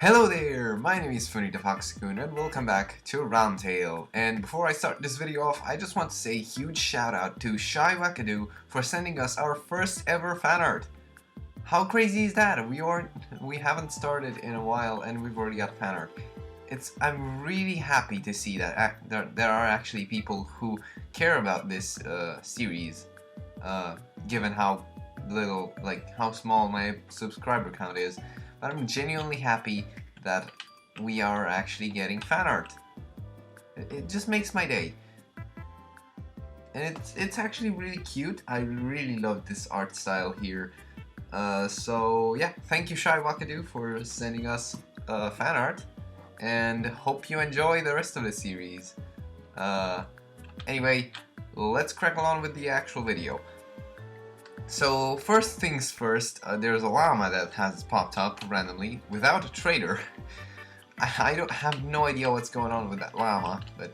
Hello there, my name is Foony and welcome back to RealmTale. And before I start this video off, I just want to say a huge shout out to Shy Wackadoo for sending us our first ever fan art. How crazy is that? We haven't started in a while and we've already got fan art. I'm really happy to see that there are actually people who care about this series, given how little, how small my subscriber count is. But I'm genuinely happy that we are actually getting fan art. It just makes my day. And it's actually really cute. I really love this art style here. So yeah, thank you Shy Wackadoo for sending us fan art. And hope you enjoy the rest of the series. Anyway, let's crack along with the actual video. So first things first, there's a llama that has popped up randomly without a trader. I don't have no idea what's going on with that llama, but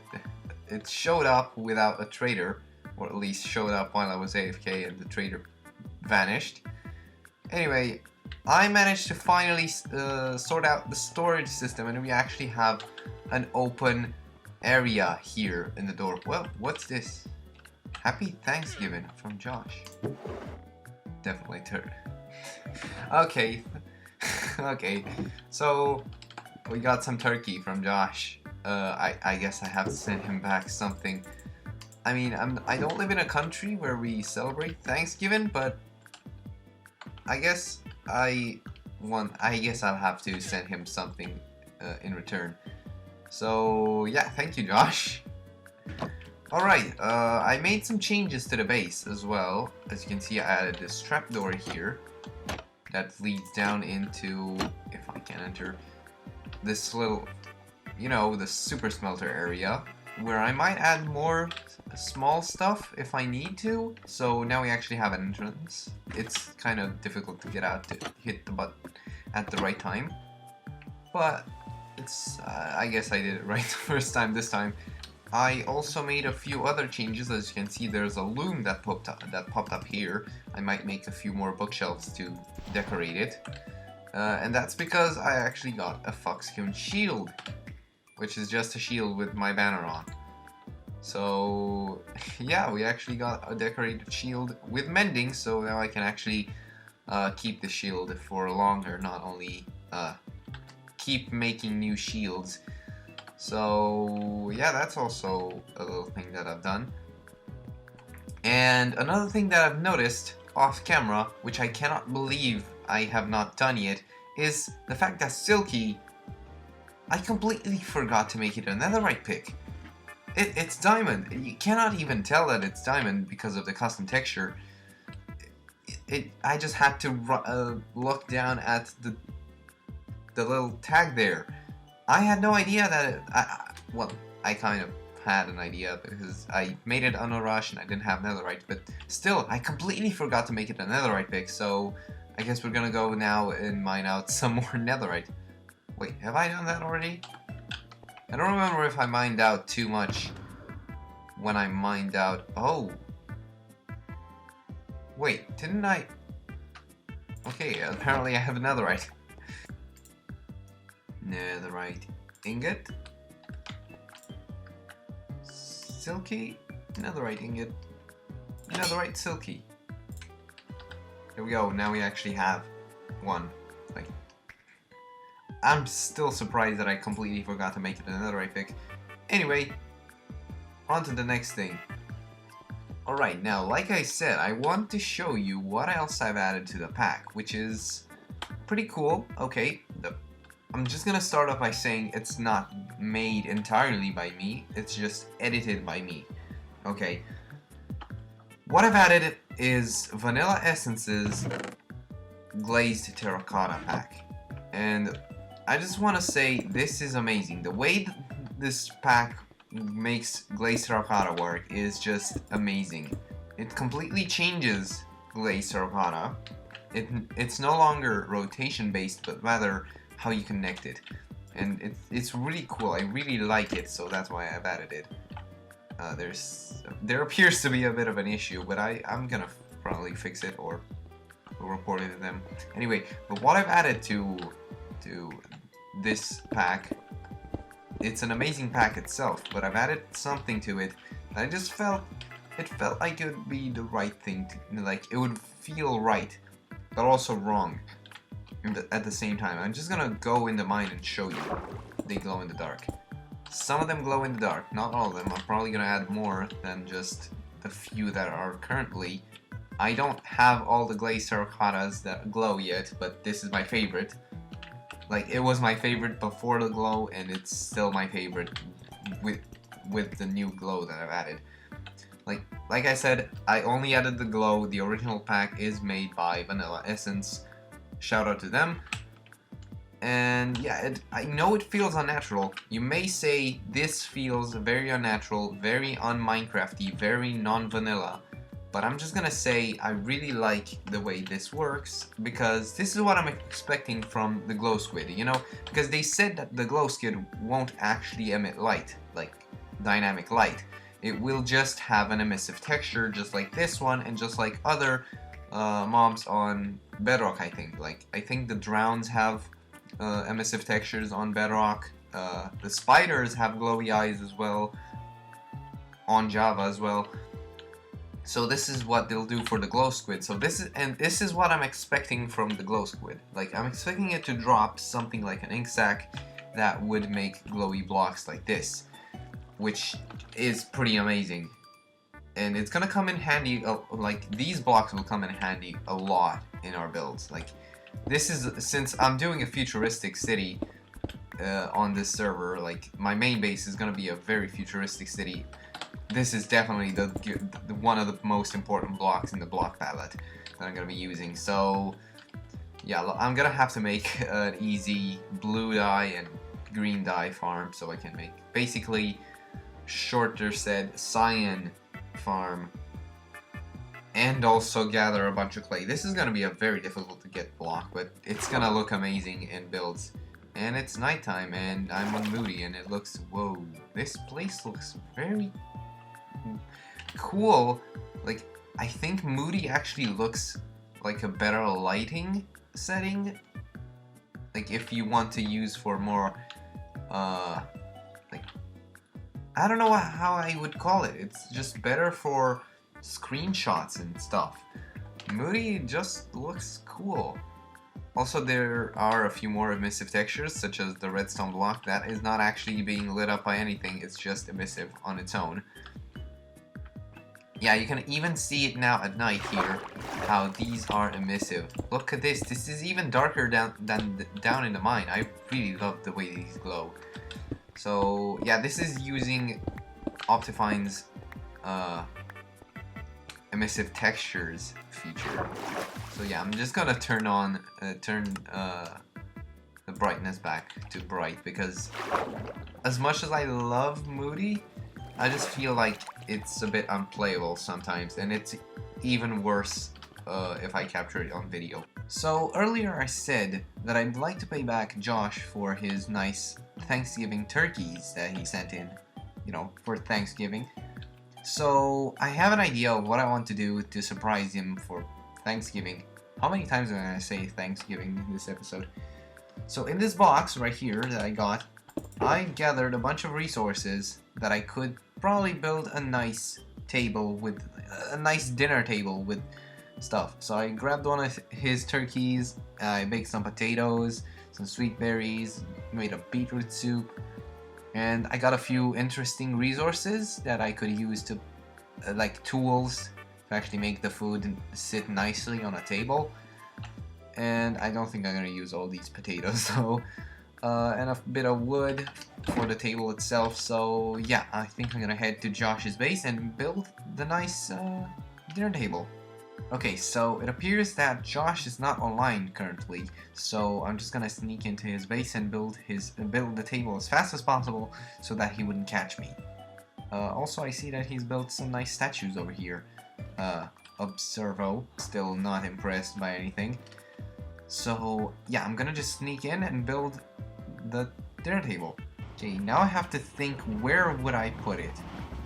it showed up without a trader, or at least showed up while I was AFK and the trader vanished. Anyway, I managed to finally sort out the storage system, and we actually have an open area here in the door. Well, what's this? Happy Thanksgiving from Josh. Definitely turd. Okay. Okay. So we got some turkey from Josh. I guess I have to send him back something. I mean, I don't live in a country where we celebrate Thanksgiving, but I guess I'll have to send him something in return. So yeah, thank you, Josh. Alright, I made some changes to the base as well. As you can see, I added this trapdoor here that leads down into, if I can enter, this little, the super smelter area, where I might add more small stuff if I need to. So now we actually have an entrance. It's kind of difficult to get out to hit the button at the right time, but I guess I did it right the first time this time. I also made a few other changes. As you can see, there's a loom that popped up here. I might make a few more bookshelves to decorate it. And that's because I actually got a foxskin shield, which is just a shield with my banner on. So yeah, we actually got a decorated shield with mending, so now I can actually keep the shield for longer, not only keep making new shields. So yeah, that's also a little thing that I've done. And another thing that I've noticed off camera, which I cannot believe I have not done yet, is the fact that Silky, I completely forgot to make it a netherite pick. It's diamond. You cannot even tell that it's diamond because of the custom texture. I just had to look down at the little tag there. I had no idea that I kind of had an idea because I made it on a rush and I didn't have netherite, but still, I completely forgot to make it a netherite pick, so I guess we're gonna go now and mine out some more netherite. Wait, have I done that already? I don't remember if I mined out too much when I mined out. Oh! Wait, didn't I? Okay, apparently I have netherite. Netherite ingot, silky, netherite ingot, netherite silky. Here we go. Now we actually have one. I'm still surprised that I completely forgot to make it a netherite pick. Anyway, on to the next thing. Alright, now like I said, I want to show you what else I've added to the pack, which is pretty cool. Okay, I'm just gonna start off by saying it's not made entirely by me, it's just edited by me. Okay. What I've added is Vanilla Essence's Glazed Terracotta pack. And I just want to say this is amazing. The way this pack makes Glazed Terracotta work is just amazing. It completely changes Glazed Terracotta. It's no longer rotation based, but rather how you connect it, and it's really cool. I really like it, so that's why I've added it. There appears to be a bit of an issue, but I'm gonna probably fix it or report it to them. Anyway, but what I've added to this pack. It's an amazing pack itself, but I've added something to it that I just felt like it would be the right thing to, like, it would feel right, but also wrong at the same time. I'm just gonna go into mine and show you. They glow in the dark. Some of them glow in the dark, not all of them. I'm probably gonna add more than just the few that are currently. I don't have all the glazed terracottas that glow yet, but this is my favorite. Like, it was my favorite before the glow, and it's still my favorite with the new glow that I've added. Like I said, I only added the glow. The original pack is made by Vanilla Essence. Shout out to them. And yeah, I know it feels unnatural. You may say this feels very unnatural, very un-Minecrafty, very non-vanilla. But I'm just gonna say I really like the way this works, because this is what I'm expecting from the glow squid, you know? Because they said that the glow squid won't actually emit light, like dynamic light. It will just have an emissive texture, just like this one, and just like other mobs on Bedrock, I think. Like, I think the drowns have emissive textures on Bedrock. The spiders have glowy eyes as well, on Java as well. So this is what they'll do for the glow squid. So this is what I'm expecting from the glow squid. Like, I'm expecting it to drop something like an ink sac that would make glowy blocks like this, which is pretty amazing. And it's gonna come in handy. Like, these blocks will come in handy a lot in our builds. Like, this is, since I'm doing a futuristic city on this server, like, my main base is gonna be a very futuristic city. This is definitely the one of the most important blocks in the block palette that I'm gonna be using. So yeah, I'm gonna have to make an easy blue dye and green dye farm, so I can make basically, shorter said, cyan farm, and also gather a bunch of clay. This is gonna be a very difficult to get block, but it's gonna look amazing in builds. And it's nighttime, and I'm on Moody, and it looks, whoa, this place looks very cool. Like, I think Moody actually looks like a better lighting setting. Like, if you want to use for more, like, I don't know how I would call it. It's just better for screenshots and stuff. Moody just looks cool. Also, there are a few more emissive textures, such as the redstone block. That is not actually being lit up by anything, it's just emissive on its own. Yeah, you can even see it now at night here, how these are emissive. Look at this, this is even darker down in the mine. I really love the way these glow. So yeah, this is using Optifine's emissive textures feature. So yeah, I'm just gonna turn the brightness back to bright, because as much as I love Moody, I just feel like it's a bit unplayable sometimes, and it's even worse if I capture it on video. So earlier I said that I'd like to pay back Josh for his nice Thanksgiving turkeys that he sent in, you know, for Thanksgiving. So I have an idea of what I want to do to surprise him for Thanksgiving. How many times am I going to say Thanksgiving in this episode? So in this box right here that I got, I gathered a bunch of resources that I could probably build a nice table with, a nice dinner table with stuff. So I grabbed one of his turkeys, I baked some potatoes, some sweet berries, made a beetroot soup, and I got a few interesting resources that I could use to, like tools, to actually make the food sit nicely on a table. And I don't think I'm gonna use all these potatoes though. And a bit of wood for the table itself. So yeah, I think I'm gonna head to Josh's base and build the nice dinner table. Okay, so it appears that Josh is not online currently, so I'm just gonna sneak into his base and build the table as fast as possible so that he wouldn't catch me. Also, I see that he's built some nice statues over here. Observo, still not impressed by anything. So yeah, I'm gonna just sneak in and build the dinner table. Okay, now I have to think, where would I put it?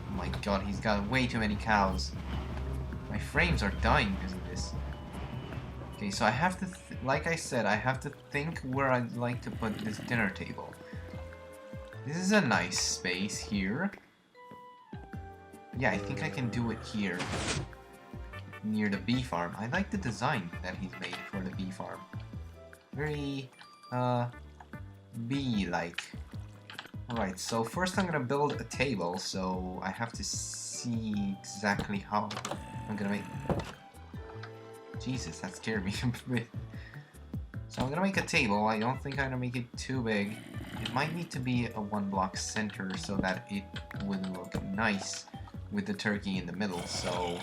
Oh my god, he's got way too many cows. My frames are dying because of this. Okay, so I have to like I said, I have to think where I'd like to put this dinner table. This is a nice space here. Yeah, I think I can do it here. Near the bee farm. I like the design that he's made for the bee farm. Very, bee-like. Alright, so first I'm gonna build a table, so I have to see exactly how I'm gonna make... Jesus, that scared me a bit. So I'm gonna make a table. I don't think I'm gonna make it too big. It might need to be a 1-block center so that it would look nice with the turkey in the middle, so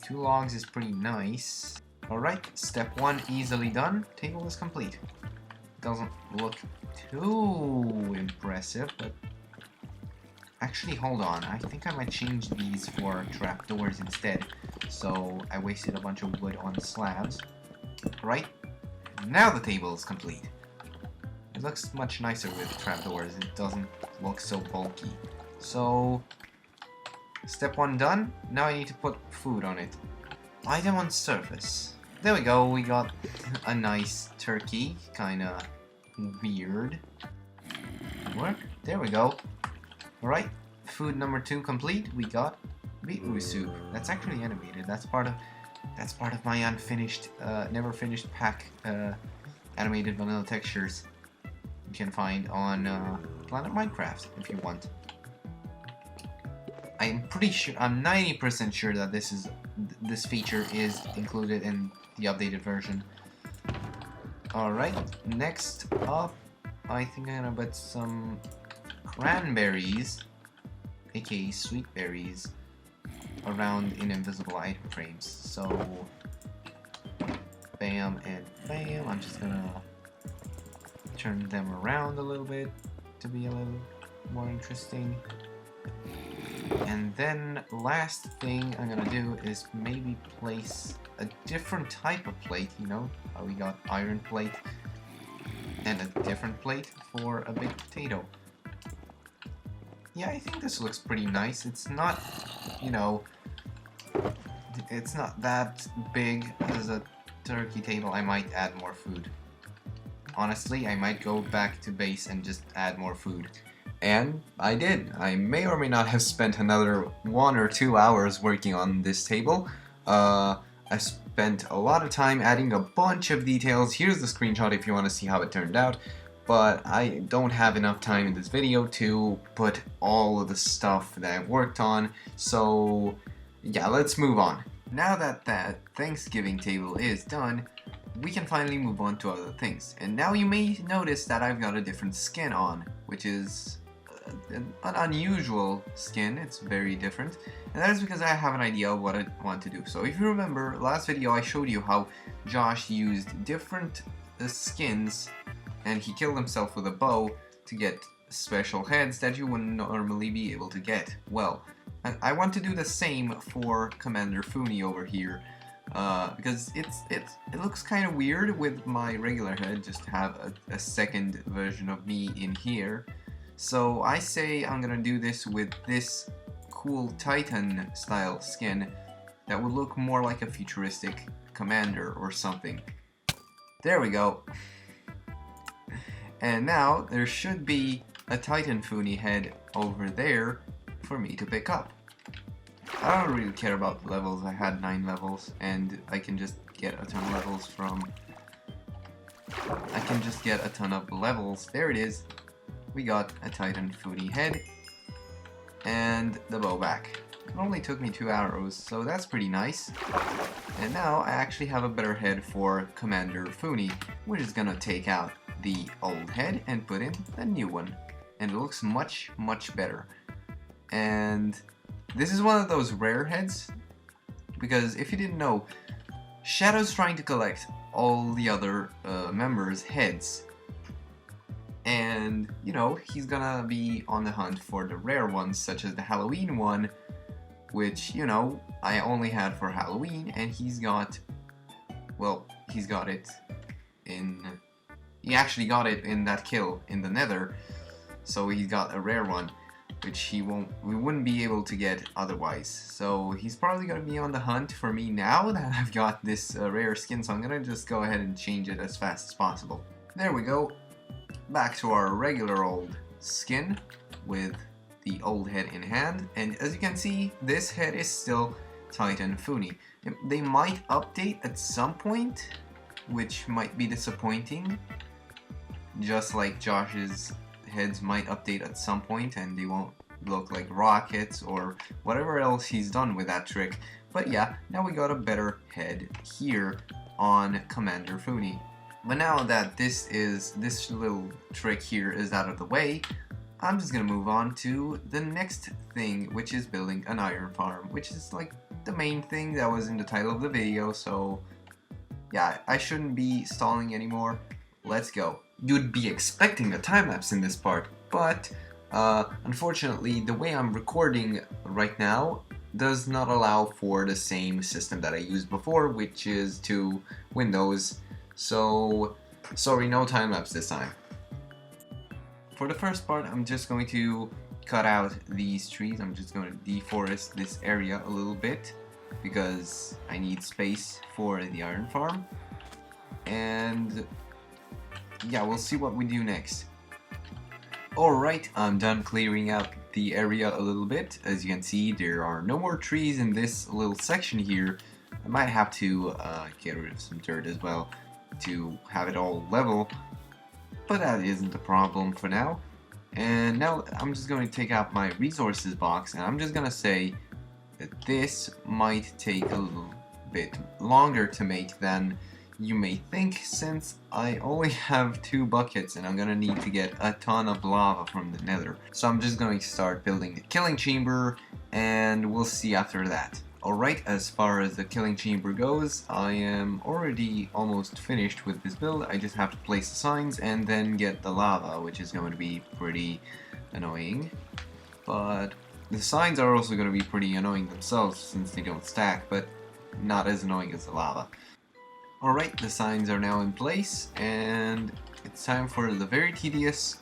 2 logs is pretty nice. Alright, step 1 easily done. Table is complete. Doesn't look too impressive, but actually hold on, I think I might change these for trapdoors instead. So I wasted a bunch of wood on slabs. Right, now the table is complete. It looks much nicer with trapdoors, it doesn't look so bulky. So step 1 done, now I need to put food on it. Item on surface. There we go, we got a nice turkey, kinda weird. Work? There we go. Alright, food number 2 complete. We got beetroot soup. That's actually animated. That's part of my unfinished, never finished pack animated vanilla textures. You can find on Planet Minecraft if you want. I'm pretty sure, I'm 90% sure that this feature is included in the updated version. Alright, next up, I think I'm gonna put some cranberries, aka sweet berries, around in invisible item frames. So, bam and bam. I'm just gonna turn them around a little bit to be a little more interesting. And then last thing I'm gonna do is maybe place a different type of plate, you know, how we got iron plate and a different plate for a big potato. Yeah, I think this looks pretty nice. It's not, you know, it's not that big as a turkey table. I might add more food. Honestly, I might go back to base and just add more food. And I did. I may or may not have spent another 1 or 2 hours working on this table. I spent a lot of time adding a bunch of details. Here's the screenshot if you want to see how it turned out. But I don't have enough time in this video to put all of the stuff that I've worked on. So yeah, let's move on. Now that that Thanksgiving table is done, we can finally move on to other things. And now you may notice that I've got a different skin on, which is an unusual skin. It's very different, and that is because I have an idea of what I want to do. So if you remember, last video I showed you how Josh used different skins and he killed himself with a bow to get special heads that you wouldn't normally be able to get. Well, I want to do the same for Commander Foony over here, because it looks kind of weird with my regular head, just to have a second version of me in here. So I say I'm gonna do this with this cool Titan style skin that would look more like a futuristic commander or something. There we go. And now there should be a Titan Foony head over there for me to pick up. I don't really care about the levels. I had 9 levels and I can just get a ton of levels from... There it is. We got a Titan Foony head and the bow back. It only took me 2 arrows, so that's pretty nice. And now I actually have a better head for Commander Foony, which is gonna take out the old head and put in a new one. And it looks much, much better. And this is one of those rare heads, because if you didn't know, Shadow's trying to collect all the other members' heads. And, you know, he's gonna be on the hunt for the rare ones, such as the Halloween one, which, you know, I only had for Halloween, and he's got, well, he's got it in, he actually got it in that kill in the Nether, so he got a rare one. which we wouldn't be able to get otherwise. So he's probably gonna be on the hunt for me now that I've got this rare skin, so I'm gonna just go ahead and change it as fast as possible. There we go. Back to our regular old skin with the old head in hand, and as you can see, this head is still Titan Foony. They might update at some point, which might be disappointing, just like Josh's heads might update at some point and they won't look like rockets or whatever else he's done with that trick. But yeah, now we got a better head here on Commander Foony. But now that this little trick here is out of the way, I'm just gonna move on to the next thing, which is building an iron farm, which is like the main thing that was in the title of the video. So yeah, I shouldn't be stalling anymore. Let's go. You'd be expecting a time-lapse in this part, but unfortunately the way I'm recording right now does not allow for the same system that I used before, which is to Windows. So sorry, no time-lapse this time. For the first part, I'm just going to cut out these trees. I'm just going to deforest this area a little bit because I need space for the iron farm. And yeah, we'll see what we do next. Alright, I'm done clearing out the area a little bit. As you can see, there are no more trees in this little section here. I might have to get rid of some dirt as well to have it all level, but that isn't a problem for now. And now I'm just going to take out my resources box, and I'm just going to say that this might take a little bit longer to make than you may think, since I only have 2 buckets and I'm gonna need to get a ton of lava from the nether. So I'm just going to start building the killing chamber, and we'll see after that. Alright, as far as the killing chamber goes, I am already almost finished with this build. I just have to place the signs and then get the lava, which is going to be pretty annoying. But the signs are also going to be pretty annoying themselves since they don't stack, but not as annoying as the lava. Alright, the signs are now in place, and it's time for the very tedious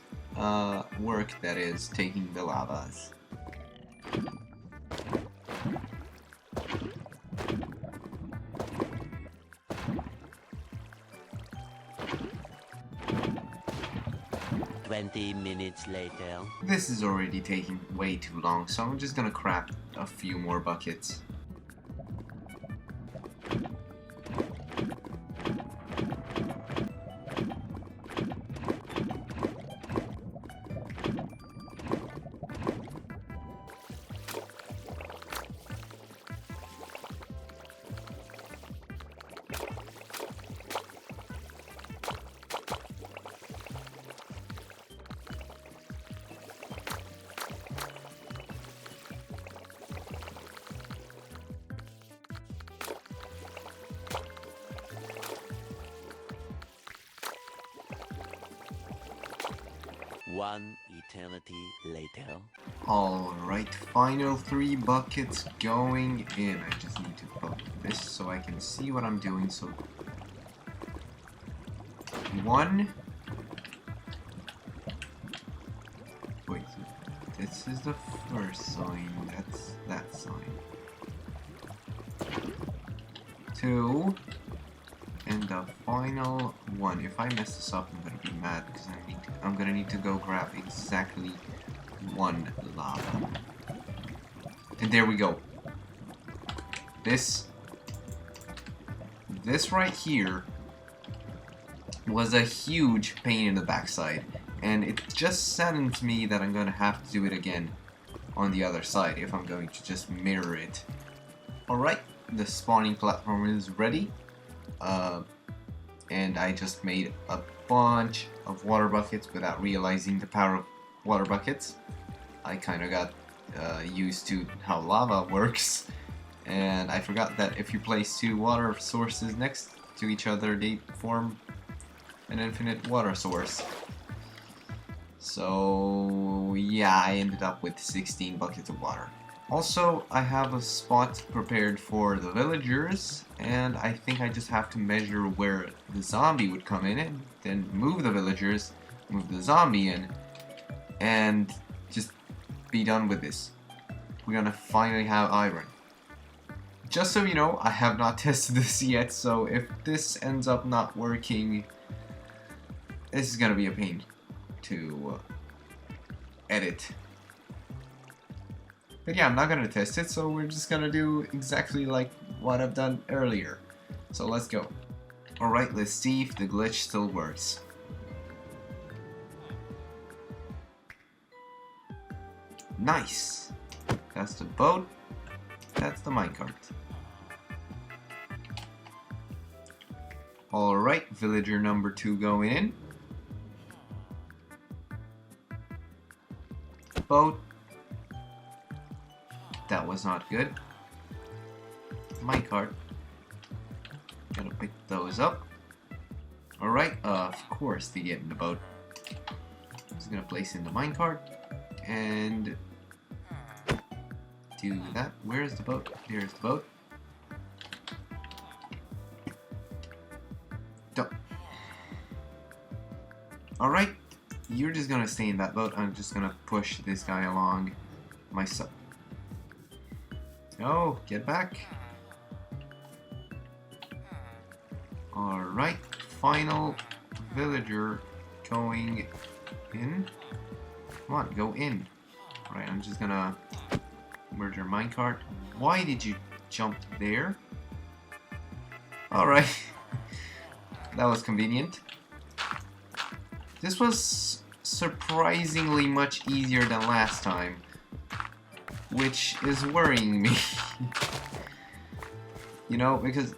work that is taking the lavas. Minutes later. This is already taking way too long, so I'm just gonna craft a few more buckets. One eternity later. Alright, final 3 buckets going in. I just need to put this so I can see what I'm doing. So 1. Wait, this is the first sign. That's that sign. 2. And the final 1. If I mess this up, I'm gonna be mad because I'm gonna need to go grab exactly 1 lava. And there we go. This right here was a huge pain in the backside, and it just saddens me that I'm gonna have to do it again on the other side if I'm going to just mirror it. Alright, the spawning platform is ready. And I just made a bunch of water buckets without realizing the power of water buckets. I kind of got used to how lava works, and I forgot that if you place 2 water sources next to each other, they form an infinite water source. So yeah, I ended up with 16 buckets of water. Also, I have a spot prepared for the villagers, and I think I just have to measure where the zombie would come in and then move the villagers, move the zombie in, and just be done with this. We're gonna finally have iron. Just so you know, I have not tested this yet, so if this ends up not working, this is gonna be a pain to edit. But yeah, I'm not gonna test it, so we're just gonna do exactly like what I've done earlier. So let's go. Alright, let's see if the glitch still works. Nice! That's the boat. That's the minecart. Alright, villager number 2 going in. Boat. That was not good. Minecart. Gotta pick those up. Alright, of course they get in the boat. I'm just gonna place in the minecart and do that. Where's the boat? There's the boat. Don't. Alright, you're just gonna stay in that boat. I'm just gonna push this guy along myself. Oh, get back. Alright, final villager going in. Come on, go in. Alright, I'm just gonna merge your minecart. Why did you jump there? Alright. That was convenient. This was surprisingly much easier than last time, which is worrying me. You know, because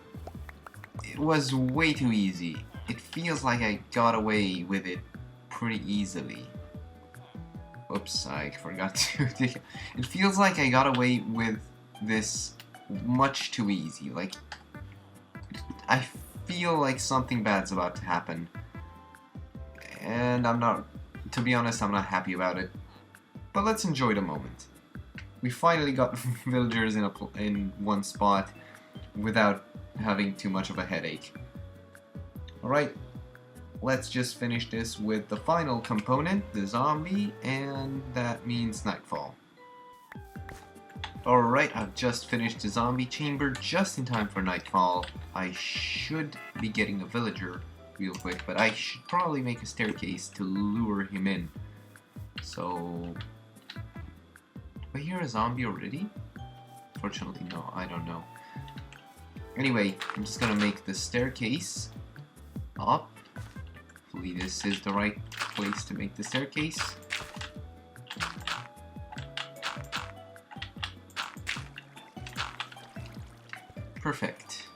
it was way too easy. It feels like I got away with it pretty easily. Oops, I forgot to take it. It feels like I got away with this much too easy. Like, I feel like something bad's about to happen. And I'm not, to be honest, I'm not happy about it. But let's enjoy the moment. We finally got villagers in one spot without having too much of a headache. Alright, let's just finish this with the final component, the zombie, and that means Nightfall. Alright, I've just finished the zombie chamber just in time for Nightfall. I should be getting a villager real quick, but I should probably make a staircase to lure him in. So... do I hear a zombie already? Fortunately, no, I don't know. Anyway, I'm just gonna make the staircase up. Hopefully this is the right place to make the staircase. Perfect.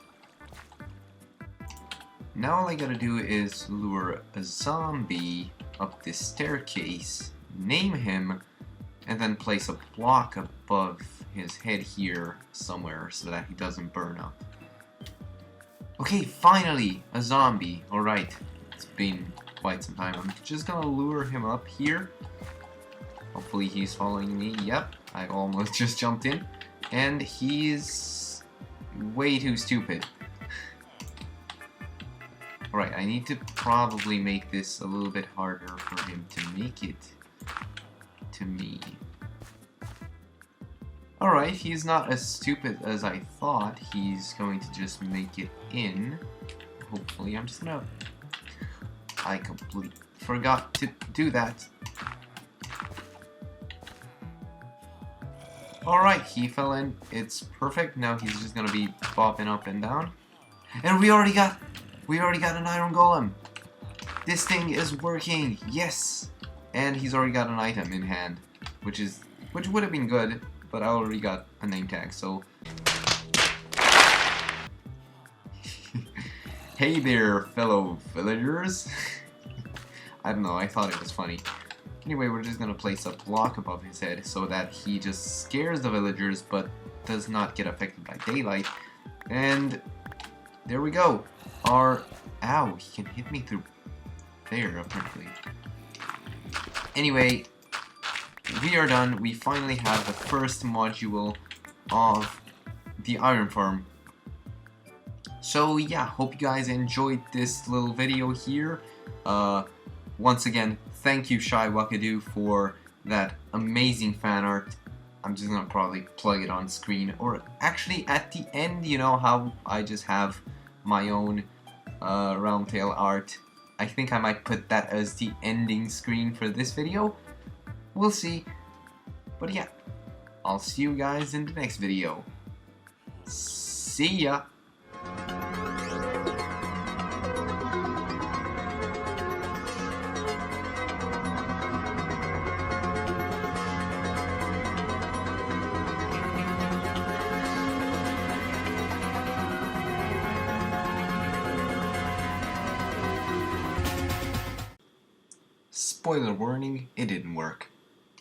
Now all I gotta do is lure a zombie up this staircase, name him, and then place a block above his head here somewhere so that he doesn't burn up. Okay, finally, a zombie. Alright, it's been quite some time. I'm just gonna lure him up here. Hopefully he's following me. Yep, I almost just jumped in. And he's way too stupid. Alright, I need to probably make this a little bit harder for him to make it to me. Alright, he's not as stupid as I thought. He's going to just make it in. Hopefully, I'm just gonna... I completely forgot to do that. Alright, he fell in. It's perfect. Now he's just gonna be bopping up and down. And we already got an iron golem. This thing is working. Yes. And he's already got an item in hand, which would have been good. But I already got a name tag, so... Hey there, fellow villagers! I don't know, I thought it was funny. Anyway, we're just gonna place a block above his head so that he just scares the villagers but does not get affected by daylight. And there we go. Ow, he can hit me through there, apparently. Anyway... we are done. We finally have the first module of the iron farm. So yeah, hope you guys enjoyed this little video here. Once again, thank you Shy Wakadu for that amazing fan art. I'm just gonna probably plug it on screen, or actually at the end, you know how I just have my own RealmTale art. I think I might put that as the ending screen for this video. We'll see. But yeah, I'll see you guys in the next video. See ya! Spoiler warning, it didn't work.